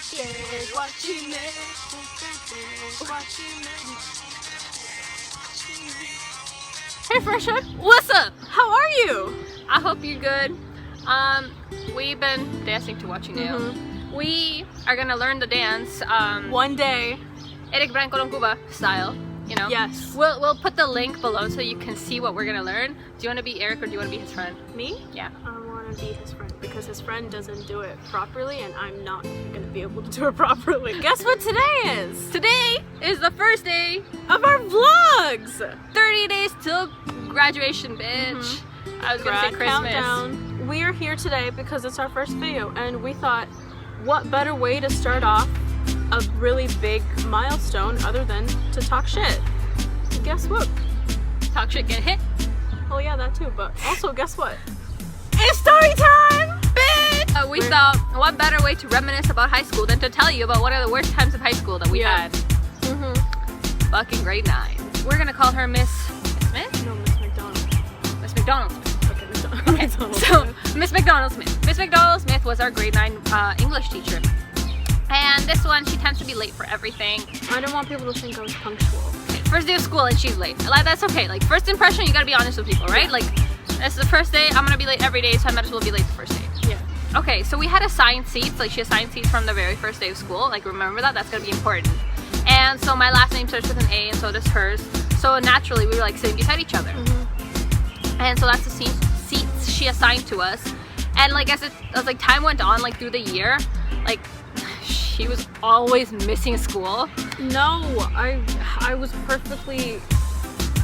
Hey Fresha, What's up? how are you? I hope you're good. We've been dancing to Watching You. We are gonna learn the dance, One day. Eric Branco ng Cuba style, you know? Yes. We'll put the link below so you can see what we're gonna learn. Do you wanna be Eric or do you wanna be his friend? Me? Yeah. I want to be his friend because his friend doesn't do it properly and I'm not going to be able to do it properly. Guess what today is? Today is the first day, Of our vlogs! 30 days till graduation, bitch. I was gonna say Grad Christmas. countdown. We are here today because it's our first video and we thought, what better way to start off a really big milestone other than to talk shit? Guess what? Talk shit, get hit. Oh yeah, that too, but also guess what? It's story time! Bitch! We thought, what better way to reminisce about high school than to tell you about one of the worst times of high school that we Yeah. had. Fucking grade 9. We're gonna call her Miss Smith? No, Miss McDonald. Miss McDonald. Okay, McDonald. Okay, McDonald. so Miss McDonald Smith. Miss McDonald Smith was our grade 9 English teacher. And this one, she tends to be late for everything. I don't want people to think I was punctual. First day of school and she's late. Like, that's okay. Like, first impression, you gotta be honest with people, right? Yeah. Like, this is the first day, I'm gonna be late every day, so I might as well be late the first day. Yeah. Okay, so we had assigned seats. Like, she assigned seats from the very first day of school. Like, remember that? That's gonna be important. And so my last name starts with an A, and so does hers. So naturally, we were like sitting beside each other. And so that's the seats she assigned to us. And like as like time went on, like through the year, like she was always missing school, No, I was perfectly.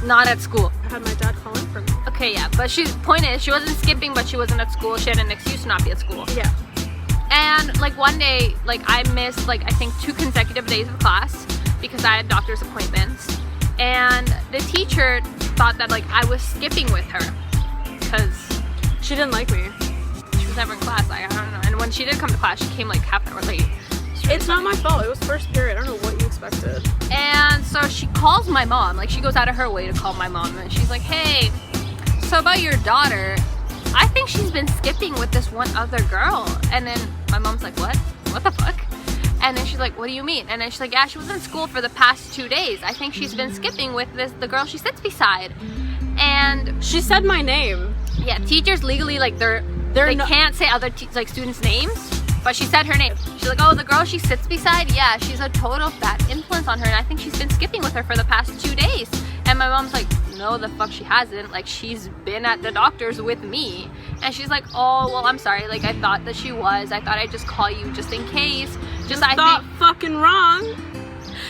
not at school. I had my dad call in for me. Okay, yeah, but point is, she wasn't skipping, but she wasn't at school. She had an excuse to not be at school. Yeah. And like one day, like I missed like I think 2 consecutive days of class because I had doctor's appointments. And the teacher thought that like I was skipping with her because She didn't like me. she was never in class. Like, I don't know. And when she did come to class, she came like half an hour late. It's not my fault. It was first period. I don't know what you expected. And so she calls my mom. Like she goes out of her way to call my mom, and she's like, "Hey, so about your daughter, I think she's been skipping with this one other girl." And then my mom's like, "What? What the fuck?" And then she's like, "What do you mean?" And then she's like, "Yeah, she was in school for the past 2 days. I think she's been skipping with the girl she sits beside." And She said my name. yeah, teachers legally like they not- can't say other like students' names, but she said her name. She's like, "Oh, the girl she sits beside, yeah, she's a total bad influence on her, and I think she's been skipping with her for the past 2 days." And my mom's like, "No, the fuck she hasn't. Like she's been at the doctor's with me." And she's like, "Oh, well, I'm sorry. Like I thought that she was. I thought I'd just call you just in case. Just I Thought think." fucking wrong.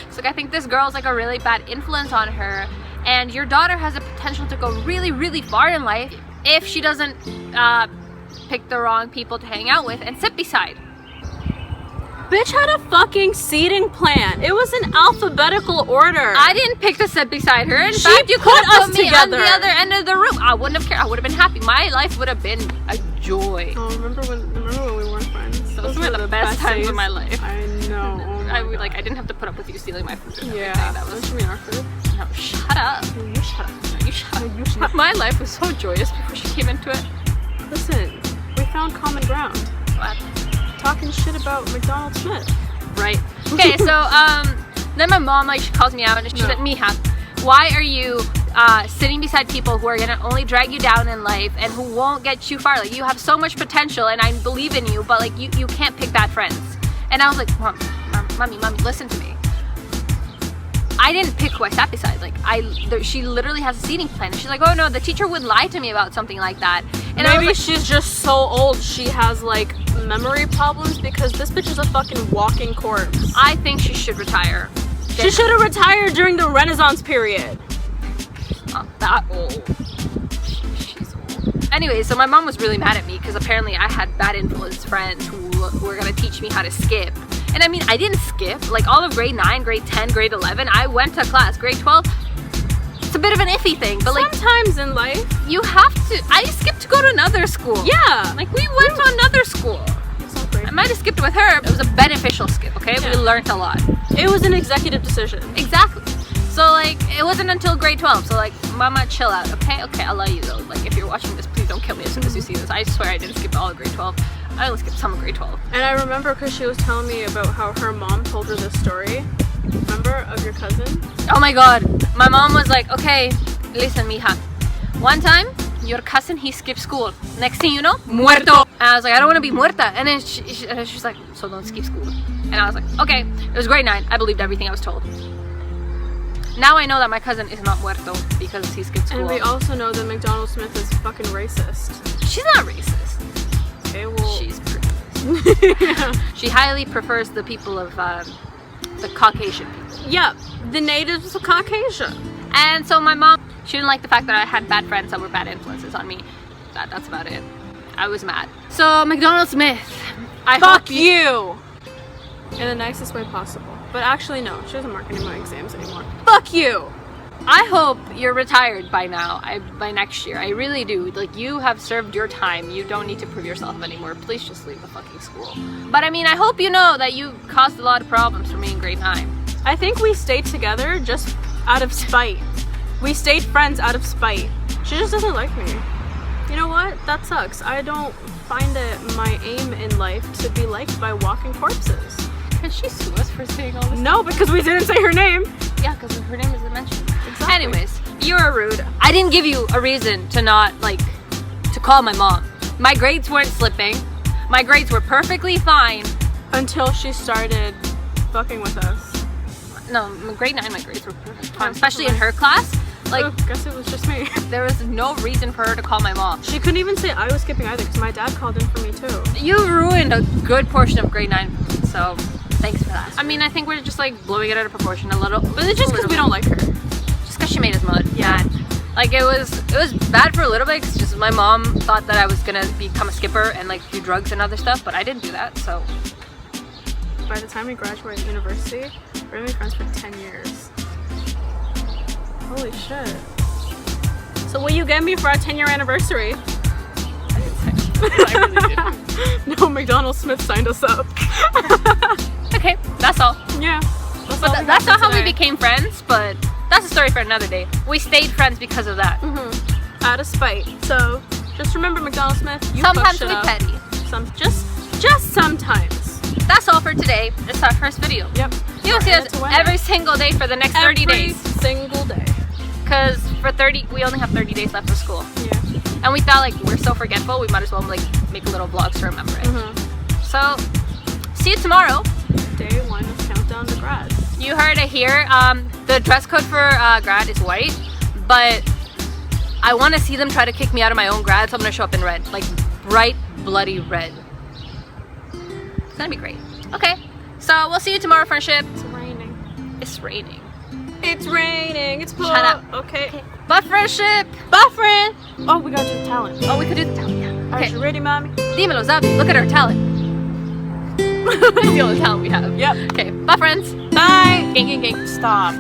It's like, I think this girl's like a really bad influence on her, and your daughter has the potential to go really, really far in life if she doesn't pick the wrong people to hang out with and sit beside. Bitch had a fucking seating plan. It was in alphabetical order. I didn't pick to sit beside her. In She fact, you could put have us put me on together. the other end of the room. I wouldn't have cared. I would have been happy. My life would have been a joy. Oh, remember when we weren't friends? Those were the best times of my life. I know. Oh my I would God. like. I didn't have to put up with you stealing my food. And Yeah. everything. That was. Don't you mean our food? No, shut up. You shut up. No, you shut up. You shut up. My life was so joyous before she came into it. Listen, we found common ground. What? Talking shit about McDonald Smith. Right. Okay, so then my mom like she calls me out and she's No. like, "Mija, why are you sitting beside people who are gonna only drag you down in life and who won't get you far? Like you have so much potential and I believe in you, but like you can't pick bad friends." And I was like, mommy, listen to me. I didn't pick who I sat beside. Like she literally has a seating plan. And she's like, "Oh no, the teacher would lie to me about something like that." And I was Maybe like, she's just so old she has like memory problems because this bitch is a fucking walking corpse. I think she should retire. She should have retired during the Renaissance period. Not that old. She's old. Anyway, so my mom was really mad at me because apparently I had bad influence friends who were gonna teach me how to skip. And I mean, I didn't skip. Like all of grade 9, grade 10, grade 11, I went to class. Grade 12, it's a bit of an iffy thing, but like Sometimes in life, you have to. I skipped to go to another school. yeah. Like we went to another school. It's not great. I might have skipped with her. It was a beneficial skip, okay? Yeah. We learned a lot. It was an executive decision. Exactly. So like it wasn't until grade 12. So like, mama, chill out, okay? Okay, I love you though. Like if you're watching this, please don't kill me as soon as you see this. I swear I didn't skip all of grade 12. I only skipped some of grade 12. And I remember because she was telling me about how her mom told her this story. Remember, of your cousin? Oh my god. My mom was like, okay, listen, mija. One time, your cousin, he skipped school. Next thing you know, muerto. And I was like, I don't want to be muerta. And then she's like, so don't skip school. And I was like, okay. It was grade 9. I believed everything I was told. Now I know that my cousin is not muerto because he skipped school. And we also know that McDonald Smith is fucking racist. She's not racist. Okay, well... She's pretty. Yeah. She highly prefers the people of the Caucasian people. Yeah, the natives of Caucasia. And so my mom, she didn't like the fact that I had bad friends that were bad influences on me. That's about it. I was mad. So McDonald Smith, I Fuck hope you! In the nicest way possible. But actually, no, she doesn't mark any of my exams anymore. Fuck you! I hope you're retired by now, by next year. I really do. Like, you have served your time. You don't need to prove yourself anymore. Please just leave the fucking school. But I mean, I hope you know that you caused a lot of problems for me in grade 9. I think we stayed together just out of spite. We stayed friends out of spite. She just doesn't like me. You know what? That sucks. I don't find it my aim in life to be liked by walking corpses. Can she sue us for saying all this? No, because we didn't say her name. Yeah, because her name isn't mentioned. Exactly. Anyways, you are rude. I didn't give you a reason to not, like, to call my mom. My grades weren't slipping. My grades were perfectly fine. Until she started fucking with us. No, in grade 9, my grades were perfectly fine. Especially in her class. Like, oh, guess it was just me. there was no reason for her to call my mom. She couldn't even say I was skipping either because my dad called in for me too. You ruined a good portion of grade 9 for me, so thanks for that. I mean, I think we're just like blowing it out of proportion a little. But it's just because we don't like her. Just because she made us mad. Yeah. Like, it was bad for a little bit because just my mom thought that I was gonna become a skipper and like do drugs and other stuff, but I didn't do that, so. By the time we graduate university, we're gonna be friends for 10 years. Holy shit. So what you get me for our 10-year anniversary? I didn't say. I really didn't. No, McDonald Smith signed us up. Okay, that's all. Yeah. But that's not how we became friends, but that's a story for another day. We stayed friends because of that. Mm-hmm. Out of spite. So just remember, McDonald Smith, you Sometimes fuck we shit up. petty. Just sometimes. That's all for today. It's our first video. Yep. You'll see us every single day for the next 30 days. Every single day. Because we only have 30 days left of school. Yeah. And we thought, like, we're so forgetful, we might as well like make little vlogs to remember it. Mm-hmm. So, see you tomorrow. Day 1 of Countdown to Grad. You heard it here. The dress code for grad is white, but I want to see them try to kick me out of my own grad, so I'm going to show up in red. Like, bright, bloody red. It's going to be great. Okay, so we'll see you tomorrow, friendship. It's raining. It's raining. It's raining. It's cool. Shut up. Okay. Bye, friendship. Bye, friend. Oh, we gotta do the talent. Oh, we could do the talent, yeah. Are Okay. you ready, mommy? Dímelo, Zabi. Look at our talent. It's the only talent we have. Yep. Okay, bye, friends. Bye. Gang, gang, gang. Stop.